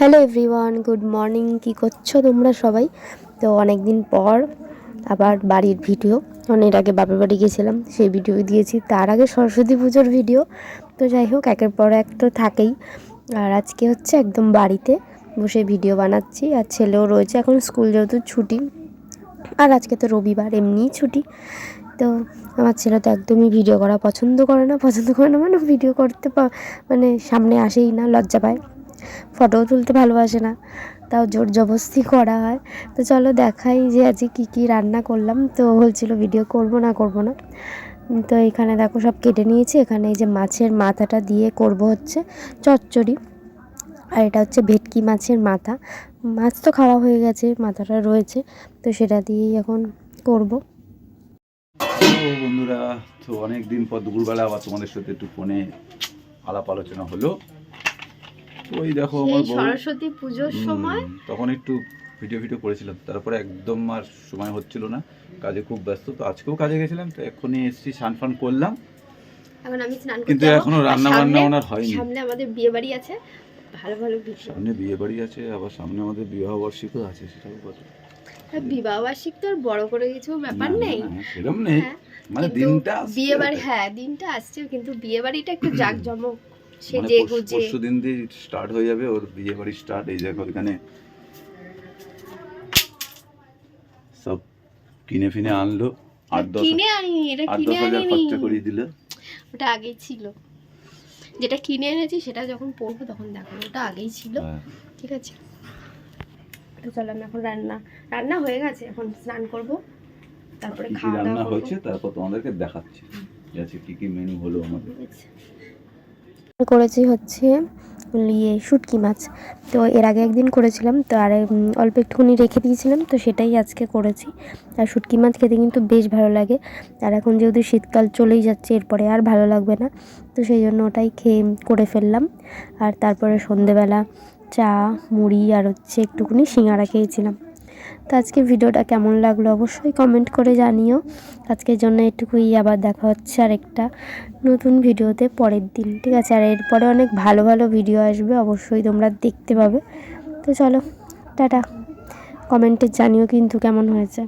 Hello everyone, good morning. কী করছো তোমরা সবাই? তো অনেক দিন পর আবার বাড়ির ভিডিও। অনেক আগে বাপের বাড়ি গেছিলাম, সেই ভিডিও দিয়েছি। তার আগে সরস্বতী পুজোর ভিডিও। তো যাই হোক, একের পর এক তো থাকেই। আর আজকে হচ্ছে একদম বাড়িতে বসে ভিডিও বানাচ্ছি। আর ছেলেও রয়েছে, এখন স্কুল যেহেতু ছুটি, আর আজকে তো রবিবার, এমনিই ছুটি। তো আমার ছেলে তো একদমই ভিডিও করা পছন্দ করে না মানে ভিডিও করতে মানে সামনে আসেই না, লজ্জা পায়, ফটোও তুলতে ভালোবাসে না, তাও জোর জবরদস্তি করা হয়। তো চলো দেখাই যে আজকে কী কী রান্না করলাম। তো বলছিল ভিডিও করব না। তো এখানে দেখো সব কেটে নিয়েছি। এখানে এই যে মাছের মাথাটা দিয়ে করব হচ্ছে চচ্চড়ি। আর এটা হচ্ছে ভেটকি মাছের মাথা। মাছ তো খাওয়া হয়ে গেছে, মাথাটা রয়েছে, তো সেটা দিয়েই এখন করব। বন্ধুরা, তো অনেক দিন পর দুপুরবেলা আবার তোমাদের সাথে একটু ফোনে আলাপ আলোচনা হলো। তো ওই দেখো আমার সরস্বতী পুজোর সময় তখন একটু ভিডিও করেছিলাম, তারপরে একদম আর সময় হচ্ছিল না, কাজে খুব ব্যস্ত। তো আজকেও কাজে গেছিলাম, তো এখনই এসেছি, স্নান করলাম। এখন আমি স্নান করতে কিন্তু এখনো রান্না বান্না ওনার হয়নি। সামনে আমাদের বিয়ে বাড়ি আছে, ভালো সামনে বিয়ে বাড়ি আছে, আবার সামনে আমাদের বিবাহ বার্ষিকও আছে। সেটাও কথা, বিবাহ বার্ষিক তো আর বড় করে কিছু ব্যাপার নেই, সেরকম নেই, মানে দিনটা বিয়ে বাড়ি, হ্যাঁ দিনটা আসছে, কিন্তু বিয়ে বাড়িটা একটু জাঁকজমক, সেজে গুজে। পরশু দিন দিয়ে স্টার্ট হয়ে যাবে ওর বিয়ে বাড়ি স্টার্ট। এই দেখো এখানে সব কিনে ফিনে আনলো, 8-10 হাজার খরচা করে দিল। ওটা আগেই ছিল, যেটা কিনে এনেছি সেটা যখন পড়বো তখন দেখো, ওটা আগেই ছিল। ঠিক আছে, তো চলো আমি এখন রান্না হয়ে গেছে, এখন স্নান করব, তারপরে খাওয়া দাওয়া রান্না হয়েছে, তারপর তোমাদেরকে দেখাচ্ছি যে কি কি মেনু হলো আমাদের। করেছি হচ্ছে শুটকি মাছ। তো এর আগে একদিন করেছিলাম, তো আর অল্প একটুখানি রেখে দিয়েছিলাম, তো সেটাই আজকে করেছি। আর শুটকি মাছ খেতে কিন্তু বেশ ভালো লাগে। আর এখন যেহেতু শীতকাল চলেই যাচ্ছে, এরপরে আর ভালো লাগবে না, তো সেই জন্য ওটাই করে ফেললাম। আর তারপরে সন্ধেবেলা চা, মুড়ি আর হচ্ছে একটুখানি সিঙ্গাড়া খেয়েছিলাম। তো আজকে ভিডিওটা কেমন লাগলো অবশ্যই কমেন্ট করে জানিও। আজকের জন্য এটুকুই, আবার দেখা হচ্ছে আর একটা নতুন ভিডিওতে পরের দিন। ঠিক আছে, আর এরপরে অনেক ভালো ভালো ভিডিও আসবে, অবশ্যই তোমরা দেখতে পাবে। তো চলো, টাটা। কমেন্টে জানিও কিন্তু কেমন হয়েছে।